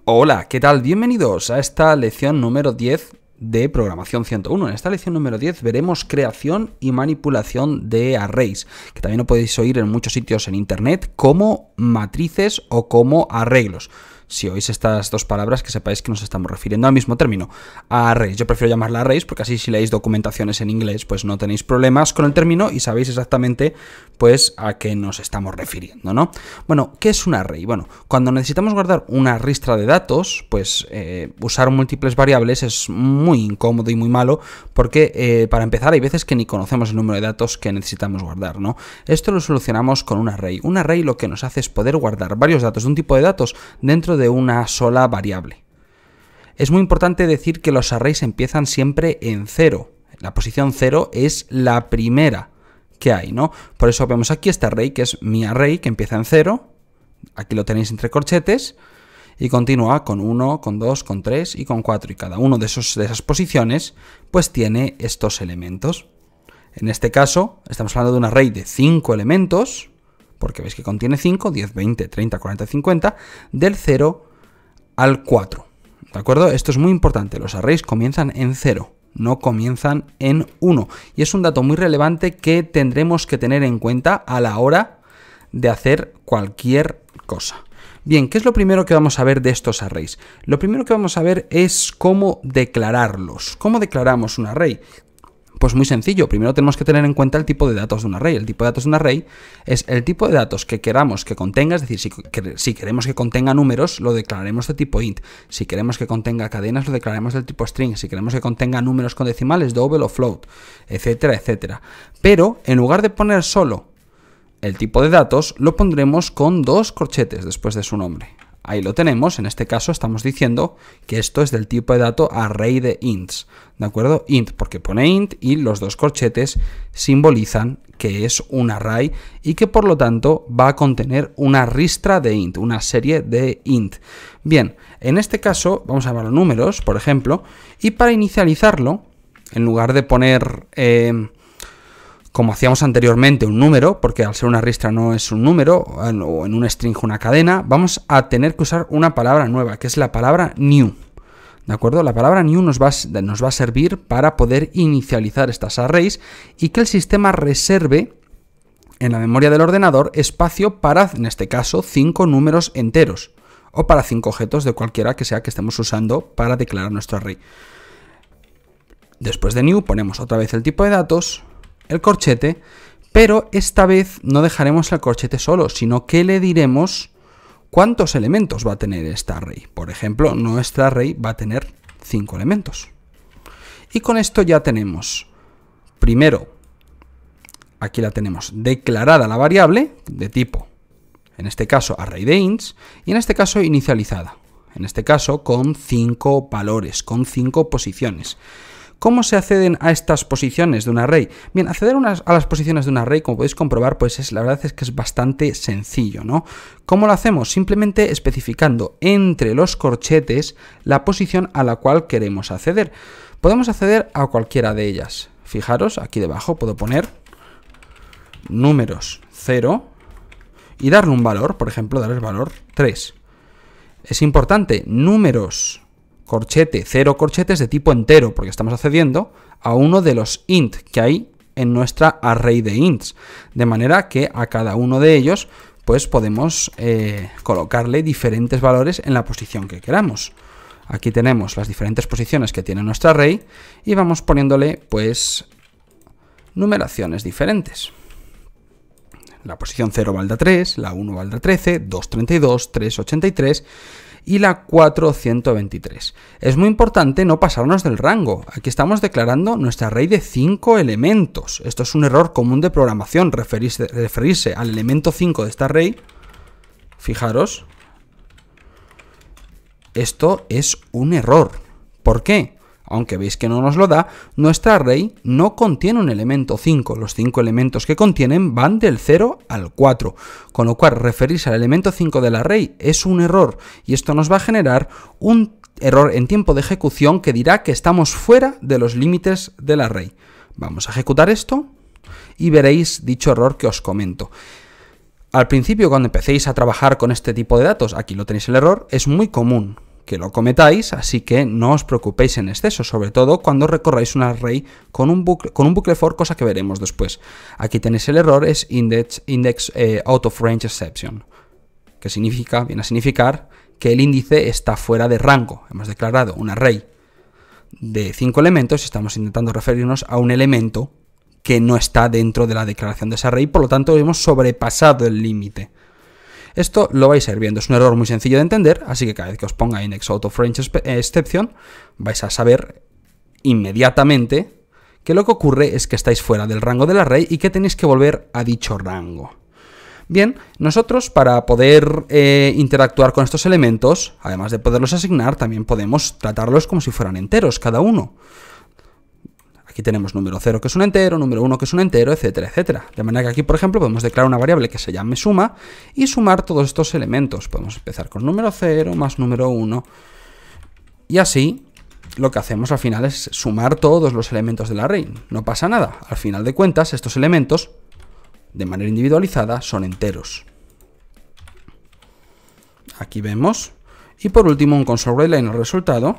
Hola, ¿qué tal? Bienvenidos a esta lección número 10 de Programación 101. En esta lección número 10 veremos creación y manipulación de arrays, que también lo podéis oír en muchos sitios en internet como matrices o como arreglos. Si oís estas dos palabras, que sepáis que nos estamos refiriendo al mismo término, a arrays. Yo prefiero llamarla arrays porque así si leéis documentaciones en inglés, pues no tenéis problemas con el término y sabéis exactamente pues a qué nos estamos refiriendo, ¿no? Bueno, ¿qué es un array? Bueno, cuando necesitamos guardar una ristra de datos, pues usar múltiples variables es muy incómodo y muy malo porque para empezar hay veces que ni conocemos el número de datos que necesitamos guardar, ¿no? Esto lo solucionamos con un array. Un array lo que nos hace es poder guardar varios datos de un tipo de datos dentro de una sola variable. Es muy importante decir que los arrays empiezan siempre en 0. La posición 0 es la primera que hay, ¿no? Por eso vemos aquí este array, que es mi array, que empieza en 0. Aquí lo tenéis entre corchetes. Y continúa con 1, con 2, con 3 y con 4. Y cada uno de esas posiciones pues tiene estos elementos. En este caso estamos hablando de un array de 5 elementos, porque veis que contiene 5, 10, 20, 30, 40, 50, del 0 al 4. ¿De acuerdo? Esto es muy importante. Los arrays comienzan en 0, no comienzan en 1. Y es un dato muy relevante que tendremos que tener en cuenta a la hora de hacer cualquier cosa. Bien, ¿qué es lo primero que vamos a ver de estos arrays? Lo primero que vamos a ver es cómo declararlos. ¿Cómo declaramos un array? Pues muy sencillo, primero tenemos que tener en cuenta el tipo de datos de un array. El tipo de datos de un array es el tipo de datos que queramos que contenga, es decir, si queremos que contenga números, lo declararemos de tipo int. Si queremos que contenga cadenas, lo declararemos del tipo string. Si queremos que contenga números con decimales, double o float, etcétera, etcétera. Pero en lugar de poner solo el tipo de datos, lo pondremos con dos corchetes después de su nombre. Ahí lo tenemos, en este caso estamos diciendo que esto es del tipo de dato array de ints, ¿de acuerdo? Int porque pone int y los dos corchetes simbolizan que es un array y que por lo tanto va a contener una ristra de int, una serie de int. Bien, en este caso vamos a llamarlo números, por ejemplo, y para inicializarlo, en lugar de poner como hacíamos anteriormente, un número, porque al ser una ristra no es un número, o en un string una cadena, vamos a tener que usar una palabra nueva, que es la palabra new. ¿De acuerdo? La palabra new nos va a servir para poder inicializar estas arrays y que el sistema reserve en la memoria del ordenador espacio para, en este caso, 5 números enteros, o para 5 objetos de cualquiera que sea que estemos usando para declarar nuestro array. Después de new ponemos otra vez el tipo de datos, el corchete, pero esta vez no dejaremos el corchete solo, sino que le diremos cuántos elementos va a tener esta array. Por ejemplo, nuestra array va a tener 5 elementos. Y con esto ya tenemos, primero, aquí la tenemos declarada la variable de tipo, en este caso array de ints, y en este caso inicializada, en este caso con 5 valores, con 5 posiciones. ¿Cómo se acceden a estas posiciones de un array? Bien, acceder a las posiciones de un array, como podéis comprobar, pues la verdad es que es bastante sencillo, ¿no? ¿Cómo lo hacemos? Simplemente especificando entre los corchetes la posición a la cual queremos acceder. Podemos acceder a cualquiera de ellas. Fijaros, aquí debajo puedo poner números 0 y darle un valor, por ejemplo, darle el valor 3. Es importante, números corchete, 0 corchetes de tipo entero, porque estamos accediendo a uno de los int que hay en nuestra array de ints, de manera que a cada uno de ellos pues podemos colocarle diferentes valores en la posición que queramos. Aquí tenemos las diferentes posiciones que tiene nuestra array y vamos poniéndole pues numeraciones diferentes. La posición 0 valdrá 3, la 1 valdrá 13, 2 32, 3 83 y la 4 123. Es muy importante no pasarnos del rango. Aquí estamos declarando nuestra array de 5 elementos. Esto es un error común de programación, referirse al elemento 5 de esta array. Fijaros, esto es un error. ¿Por qué? Aunque veis que no nos lo da, nuestra array no contiene un elemento 5. Los 5 elementos que contienen van del 0 al 4. Con lo cual, referirse al elemento 5 del array es un error. Y esto nos va a generar un error en tiempo de ejecución que dirá que estamos fuera de los límites del array. Vamos a ejecutar esto y veréis dicho error que os comento. Al principio, cuando empecéis a trabajar con este tipo de datos, aquí lo tenéis el error, es muy común que lo cometáis, así que no os preocupéis en exceso, sobre todo cuando recorráis un array con un bucle for, cosa que veremos después. Aquí tenéis el error, es index out of range exception, que viene a significar que el índice está fuera de rango. Hemos declarado un array de 5 elementos y estamos intentando referirnos a un elemento que no está dentro de la declaración de ese array, por lo tanto hemos sobrepasado el límite. Esto lo vais a ir viendo, es un error muy sencillo de entender, así que cada vez que os ponga index out of range exception, vais a saber inmediatamente que lo que ocurre es que estáis fuera del rango del array y que tenéis que volver a dicho rango. Bien, nosotros para poder interactuar con estos elementos, además de poderlos asignar, también podemos tratarlos como si fueran enteros cada uno. Aquí tenemos número 0 que es un entero, número 1 que es un entero, etcétera, etcétera. De manera que aquí, por ejemplo, podemos declarar una variable que se llame suma y sumar todos estos elementos. Podemos empezar con número 0 más número 1 y así lo que hacemos al final es sumar todos los elementos del array. No pasa nada. Al final de cuentas, estos elementos, de manera individualizada, son enteros. Aquí vemos. Y por último, un console.writeLine el resultado.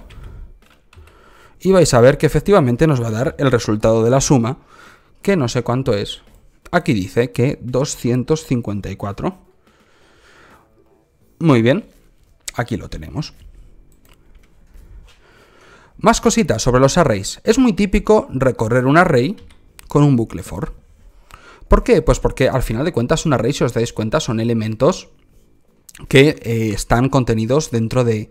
Y vais a ver que efectivamente nos va a dar el resultado de la suma, que no sé cuánto es. Aquí dice que 254. Muy bien, aquí lo tenemos. Más cositas sobre los arrays. Es muy típico recorrer un array con un bucle for. ¿Por qué? Pues porque al final de cuentas un array, si os dais cuenta, son elementos que están contenidos dentro de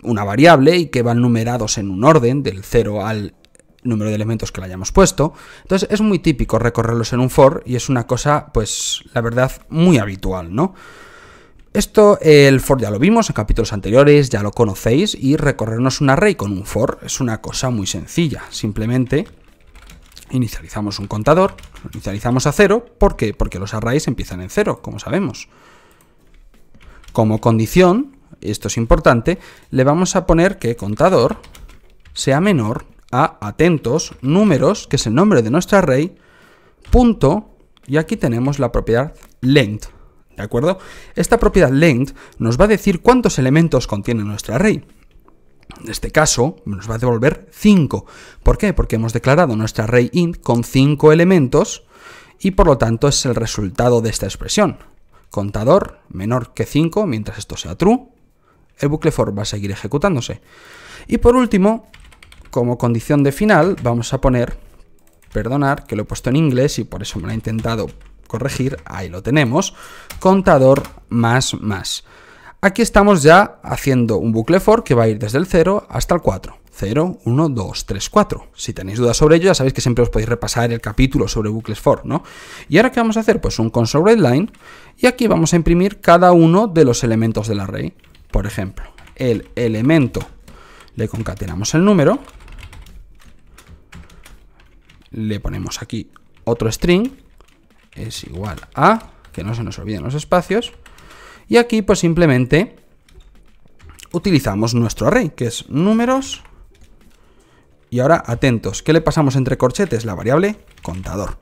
una variable y que van numerados en un orden, del 0 al número de elementos que le hayamos puesto. Entonces es muy típico recorrerlos en un for y es una cosa, pues la verdad, muy habitual, ¿no? Esto, el for ya lo vimos en capítulos anteriores, ya lo conocéis, y recorrernos un array con un for es una cosa muy sencilla. Simplemente inicializamos un contador, lo inicializamos a 0, ¿por qué? Porque los arrays empiezan en 0, como sabemos. Como condición, esto es importante, le vamos a poner que contador sea menor a atentos, números, que es el nombre de nuestro array, punto, y aquí tenemos la propiedad length, ¿de acuerdo? Esta propiedad length nos va a decir cuántos elementos contiene nuestro array. En este caso, nos va a devolver 5. ¿Por qué? Porque hemos declarado nuestro array int con 5 elementos y por lo tanto es el resultado de esta expresión. Contador menor que 5, mientras esto sea true, el bucle for va a seguir ejecutándose. Y por último, como condición de final, vamos a poner, perdonad que lo he puesto en inglés y por eso me lo he intentado corregir, ahí lo tenemos, contador más. Aquí estamos ya haciendo un bucle for que va a ir desde el 0 hasta el 4. 0, 1, 2, 3, 4. Si tenéis dudas sobre ello, ya sabéis que siempre os podéis repasar el capítulo sobre bucles for, ¿no? Y ahora, ¿qué vamos a hacer? Pues un console.writeLine y aquí vamos a imprimir cada uno de los elementos del array. Por ejemplo, el elemento, le concatenamos el número, le ponemos aquí otro string, es igual a, que no se nos olviden los espacios, y aquí pues simplemente utilizamos nuestro array, que es números, y ahora atentos, ¿qué le pasamos entre corchetes? La variable contador.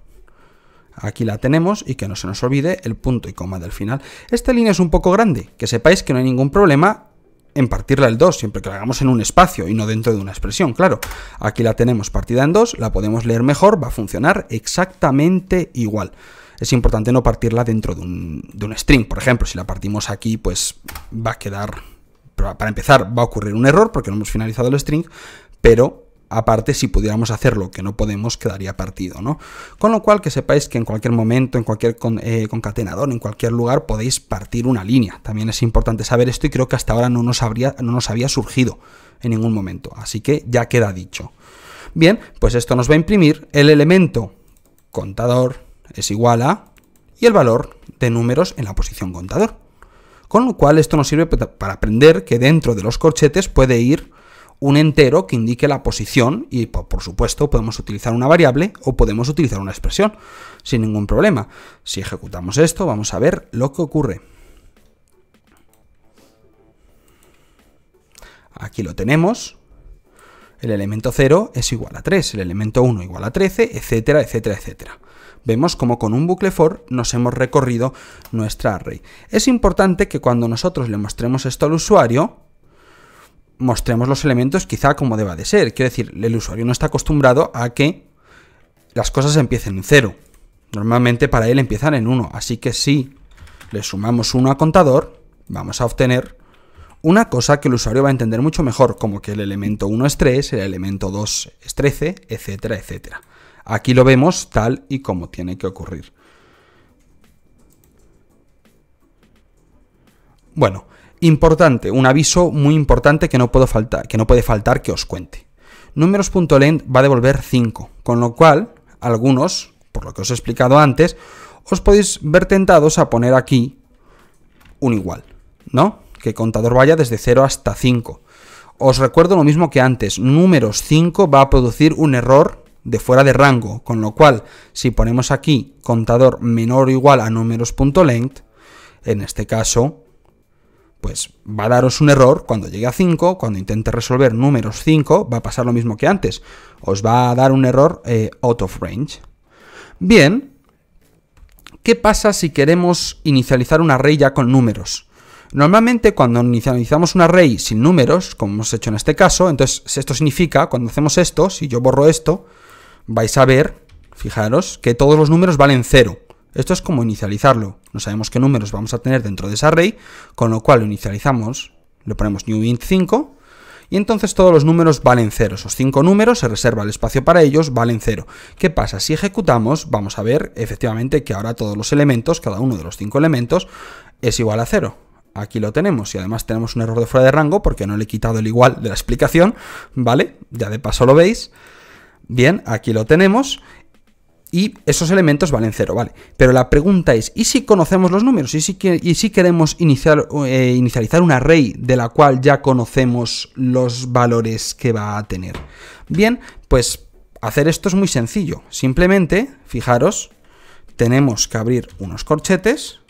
Aquí la tenemos y que no se nos olvide el punto y coma del final. Esta línea es un poco grande, que sepáis que no hay ningún problema en partirla en 2, siempre que la hagamos en un espacio y no dentro de una expresión, claro. Aquí la tenemos partida en 2, la podemos leer mejor, va a funcionar exactamente igual. Es importante no partirla dentro de un string, por ejemplo, si la partimos aquí, pues va a quedar, para empezar, va a ocurrir un error porque no hemos finalizado el string, pero aparte, si pudiéramos hacerlo, que no podemos, quedaría partido, ¿no? Con lo cual, que sepáis que en cualquier momento, en cualquier concatenador, en cualquier lugar, podéis partir una línea. También es importante saber esto y creo que hasta ahora no nos había surgido en ningún momento. Así que ya queda dicho. Bien, pues esto nos va a imprimir el elemento contador es igual a y el valor de números en la posición contador. Con lo cual, esto nos sirve para aprender que dentro de los corchetes puede ir un entero que indique la posición y, por supuesto, podemos utilizar una variable o podemos utilizar una expresión sin ningún problema. Si ejecutamos esto, vamos a ver lo que ocurre. Aquí lo tenemos. El elemento 0 es igual a 3, el elemento 1 igual a 13, etcétera, etcétera, etcétera. Vemos como con un bucle for nos hemos recorrido nuestra array. Es importante que cuando nosotros le mostremos esto al usuario, mostremos los elementos quizá como deba de ser. Quiero decir, el usuario no está acostumbrado a que las cosas empiecen en 0. Normalmente para él empiezan en 1, así que si le sumamos 1 a contador, vamos a obtener una cosa que el usuario va a entender mucho mejor, como que el elemento 1 es 3, el elemento 2 es 13, etcétera, etcétera. Aquí lo vemos tal y como tiene que ocurrir. Bueno, importante, un aviso muy importante que no puede faltar que os cuente. Números.length va a devolver 5, con lo cual, algunos, por lo que os he explicado antes, os podéis ver tentados a poner aquí un igual, ¿no? Que contador vaya desde 0 hasta 5. Os recuerdo lo mismo que antes, números 5 va a producir un error de fuera de rango, con lo cual, si ponemos aquí contador menor o igual a números.length, en este caso, pues va a daros un error cuando llegue a 5, cuando intente resolver números 5, va a pasar lo mismo que antes, os va a dar un error out of range. Bien, ¿qué pasa si queremos inicializar un array ya con números? Normalmente cuando inicializamos un array sin números, como hemos hecho en este caso, entonces esto significa, cuando hacemos esto, si yo borro esto, vais a ver, fijaros, que todos los números valen 0. Esto es como inicializarlo. No sabemos qué números vamos a tener dentro de ese array, con lo cual lo inicializamos, le ponemos new int 5, y entonces todos los números valen 0. Esos 5 números, se reserva el espacio para ellos, valen 0. ¿Qué pasa? Si ejecutamos, vamos a ver efectivamente que ahora todos los elementos, cada uno de los 5 elementos, es igual a 0. Aquí lo tenemos y además tenemos un error de fuera de rango porque no le he quitado el igual de la explicación, ¿vale? Ya de paso lo veis. Bien, aquí lo tenemos y esos elementos valen 0, ¿vale? Pero la pregunta es, ¿y si conocemos los números? ¿Y si queremos inicializar un array de la cual ya conocemos los valores que va a tener? Bien, pues hacer esto es muy sencillo. Simplemente, fijaros, tenemos que abrir unos corchetes.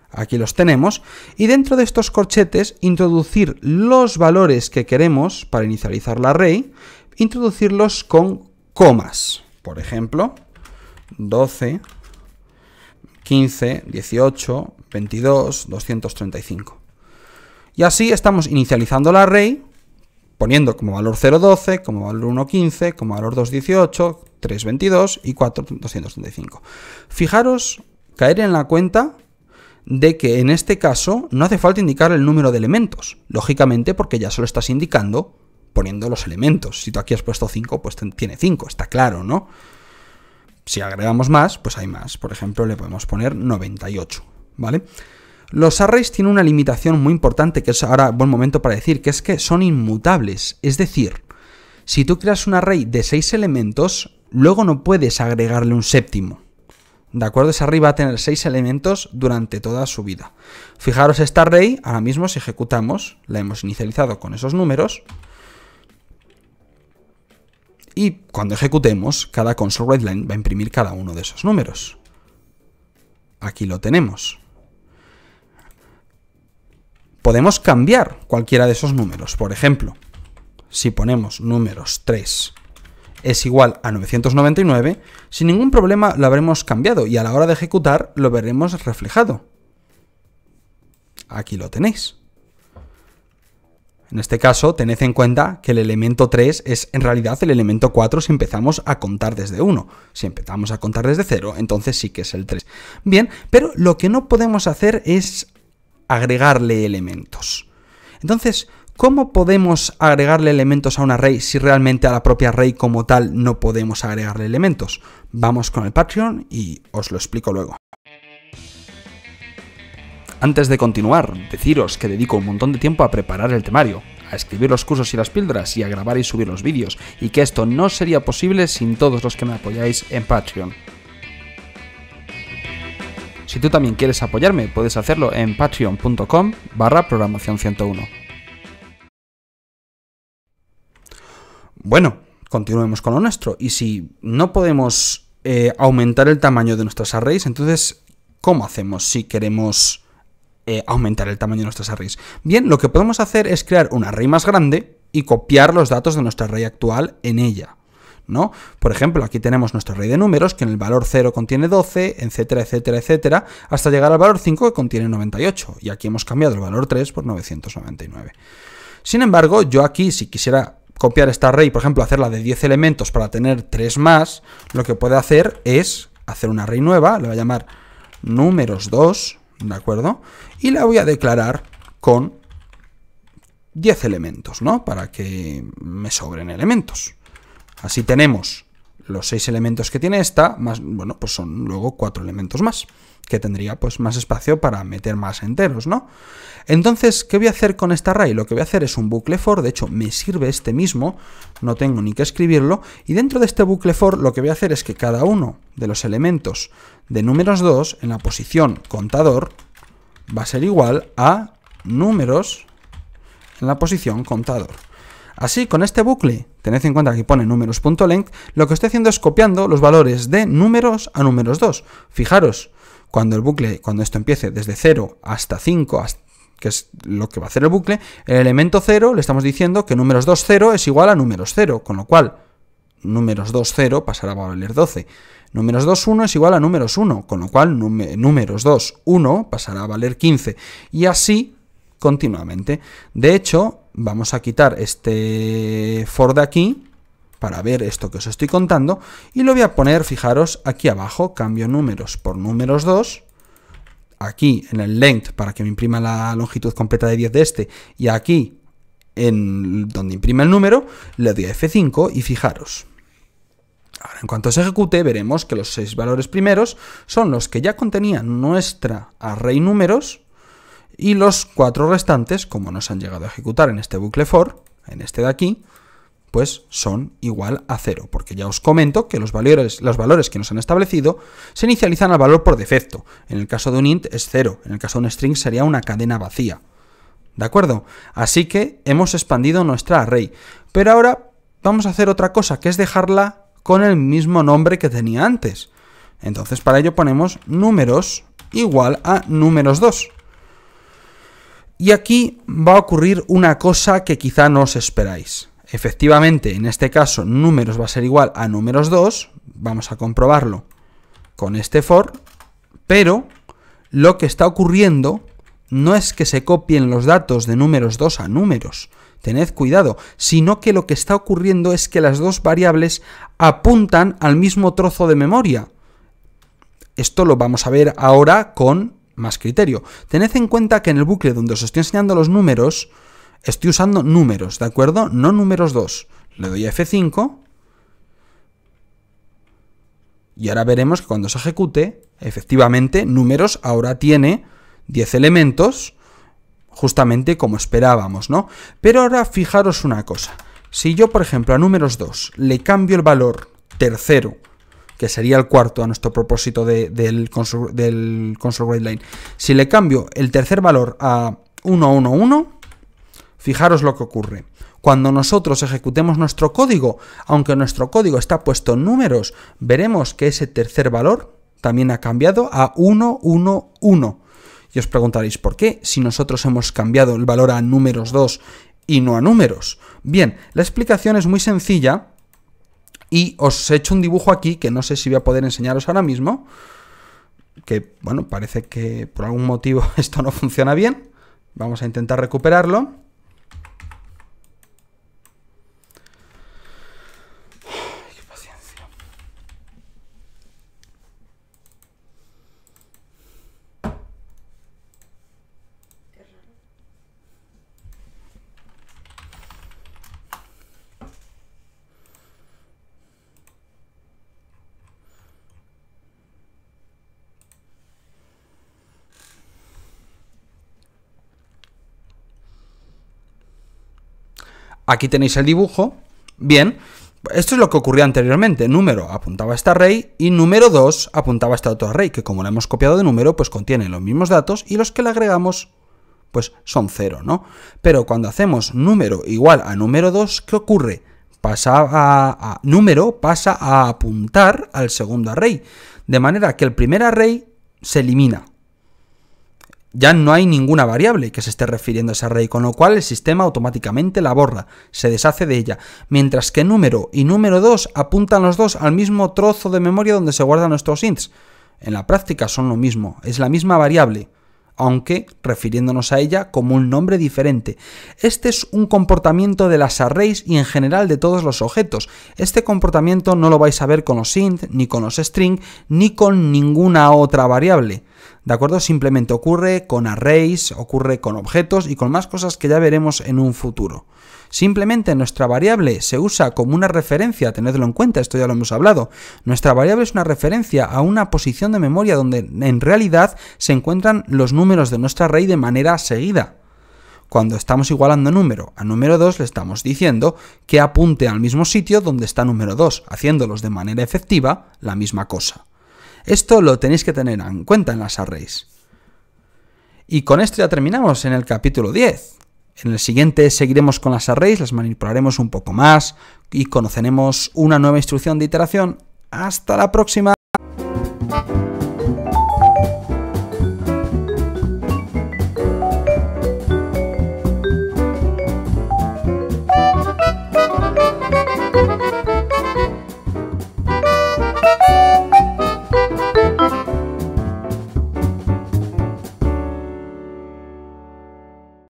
Aquí los tenemos, y dentro de estos corchetes introducir los valores que queremos para inicializar la array, introducirlos con comas. Por ejemplo, 12, 15, 18, 22, 235. Y así estamos inicializando la array, poniendo como valor 0,12, como valor 1,15, como valor 2,18, 3,22 y 4,235. Fijaros, caer en la cuenta de que en este caso no hace falta indicar el número de elementos, lógicamente porque ya solo estás indicando poniendo los elementos. Si tú aquí has puesto 5, pues tiene 5, está claro, ¿no? Si agregamos más, pues hay más. Por ejemplo, le podemos poner 98, ¿vale? Los arrays tienen una limitación muy importante, que es ahora buen momento para decir, que es que son inmutables. Es decir, si tú creas un array de 6 elementos, luego no puedes agregarle un séptimo. ¿De acuerdo? Ese array va a tener 6 elementos durante toda su vida. Fijaros, esta array, ahora mismo si ejecutamos, la hemos inicializado con esos números. Y cuando ejecutemos, cada console.writeLine va a imprimir cada uno de esos números. Aquí lo tenemos. Podemos cambiar cualquiera de esos números. Por ejemplo, si ponemos números 3 es igual a 999, sin ningún problema lo habremos cambiado y a la hora de ejecutar lo veremos reflejado. Aquí lo tenéis. En este caso, tened en cuenta que el elemento 3 es en realidad el elemento 4 si empezamos a contar desde 1. Si empezamos a contar desde 0, entonces sí que es el 3. Bien, pero lo que no podemos hacer es agregarle elementos. Entonces, ¿cómo podemos agregarle elementos a un array si realmente a la propia array como tal no podemos agregarle elementos? Vamos con el Patreon y os lo explico luego. Antes de continuar, deciros que dedico un montón de tiempo a preparar el temario, a escribir los cursos y las píldoras y a grabar y subir los vídeos, y que esto no sería posible sin todos los que me apoyáis en Patreon. Si tú también quieres apoyarme, puedes hacerlo en patreon.com/programación101. Bueno, continuemos con lo nuestro. Y si no podemos aumentar el tamaño de nuestros arrays, entonces, ¿cómo hacemos si queremos aumentar el tamaño de nuestros arrays? Bien, lo que podemos hacer es crear un array más grande y copiar los datos de nuestro array actual en ella, ¿no? Por ejemplo, aquí tenemos nuestro array de números, que en el valor 0 contiene 12, etcétera, etcétera, etcétera, hasta llegar al valor 5, que contiene 98. Y aquí hemos cambiado el valor 3 por 999. Sin embargo, yo aquí, si quisiera copiar esta array, por ejemplo, hacerla de 10 elementos para tener 3 más, lo que puedo hacer es hacer una array nueva, le voy a llamar números 2, ¿de acuerdo? Y la voy a declarar con 10 elementos, ¿no? Para que me sobren elementos. Así tenemos los 6 elementos que tiene esta, más, bueno, pues son luego 4 elementos más, que tendría pues más espacio para meter más enteros, ¿no? Entonces, ¿qué voy a hacer con esta array? Lo que voy a hacer es un bucle for, de hecho me sirve este mismo, no tengo ni que escribirlo, y dentro de este bucle for lo que voy a hacer es que cada uno de los elementos de números 2 en la posición contador va a ser igual a números en la posición contador. Así, con este bucle, tened en cuenta que aquí pone números.length, lo que estoy haciendo es copiando los valores de números a números 2. Fijaros, cuando esto empiece desde 0 hasta 5, que es lo que va a hacer el bucle, el elemento 0 le estamos diciendo que números 2, 0 es igual a números 0, con lo cual números 2, 0 pasará a valer 12. Números 2, 1 es igual a números 1, con lo cual números 2, 1 pasará a valer 15. Y así continuamente. De hecho, vamos a quitar este for de aquí para ver esto que os estoy contando y lo voy a poner, fijaros, aquí abajo, cambio números por números 2, aquí en el length para que me imprima la longitud completa de 10 de este, y aquí en donde imprime el número le doy a F5 y fijaros. Ahora, en cuanto se ejecute, veremos que los 6 valores primeros son los que ya contenían nuestra array números, y los 4 restantes, como nos han llegado a ejecutar en este bucle for, en este de aquí, pues son igual a 0, porque ya os comento que los valores que nos han establecido se inicializan al valor por defecto. En el caso de un int es 0, en el caso de un string sería una cadena vacía. ¿De acuerdo? Así que hemos expandido nuestra array. Pero ahora vamos a hacer otra cosa, que es dejarla con el mismo nombre que tenía antes. Entonces para ello ponemos números igual a números 2. Y aquí va a ocurrir una cosa que quizá no os esperáis. Efectivamente, en este caso, números va a ser igual a números 2. Vamos a comprobarlo con este for. Pero lo que está ocurriendo no es que se copien los datos de números 2 a números. Tened cuidado. Sino que lo que está ocurriendo es que las dos variables apuntan al mismo trozo de memoria. Esto lo vamos a ver ahora con más criterio. Tened en cuenta que en el bucle donde os estoy enseñando los números, estoy usando números, ¿de acuerdo? No números 2. Le doy a F5 y ahora veremos que cuando se ejecute, efectivamente, números ahora tiene 10 elementos, justamente como esperábamos, ¿no? Pero ahora fijaros una cosa. Si yo, por ejemplo, a números 2 le cambio el valor tercero, que sería el cuarto a nuestro propósito del construct line. Si le cambio el tercer valor a 111, fijaros lo que ocurre. Cuando nosotros ejecutemos nuestro código, aunque nuestro código está puesto en números, veremos que ese tercer valor también ha cambiado a 111. Y os preguntaréis, ¿por qué? Si nosotros hemos cambiado el valor a números 2 y no a números. Bien, la explicación es muy sencilla. Y os he hecho un dibujo aquí que no sé si voy a poder enseñaros ahora mismo. Que, bueno, parece que por algún motivo esto no funciona bien. Vamos a intentar recuperarlo. Qué paciencia. Aquí tenéis el dibujo. Bien, esto es lo que ocurría anteriormente. Número apuntaba a esta array y número 2 apuntaba a esta otro array, que como la hemos copiado de número, pues contiene los mismos datos y los que le agregamos, pues son 0, ¿no? Pero cuando hacemos número igual a número 2, ¿qué ocurre? número pasa a apuntar al segundo array, de manera que el primer array se elimina. Ya no hay ninguna variable que se esté refiriendo a ese array, con lo cual el sistema automáticamente la borra, se deshace de ella, mientras que número y número 2 apuntan los dos al mismo trozo de memoria donde se guardan nuestros ints. En la práctica son lo mismo, es la misma variable, aunque refiriéndonos a ella como un nombre diferente. Este es un comportamiento de las arrays y en general de todos los objetos. Este comportamiento no lo vais a ver con los int, ni con los string, ni con ninguna otra variable. ¿De acuerdo? Simplemente ocurre con arrays, ocurre con objetos y con más cosas que ya veremos en un futuro. Simplemente nuestra variable se usa como una referencia, tenedlo en cuenta, esto ya lo hemos hablado. Nuestra variable es una referencia a una posición de memoria donde en realidad se encuentran los números de nuestra array de manera seguida. Cuando estamos igualando número a número 2, le estamos diciendo que apunte al mismo sitio donde está número 2, haciéndolos de manera efectiva la misma cosa. Esto lo tenéis que tener en cuenta en las arrays. Y con esto ya terminamos en el capítulo 10. En el siguiente seguiremos con las arrays, las manipularemos un poco más y conoceremos una nueva instrucción de iteración. ¡Hasta la próxima!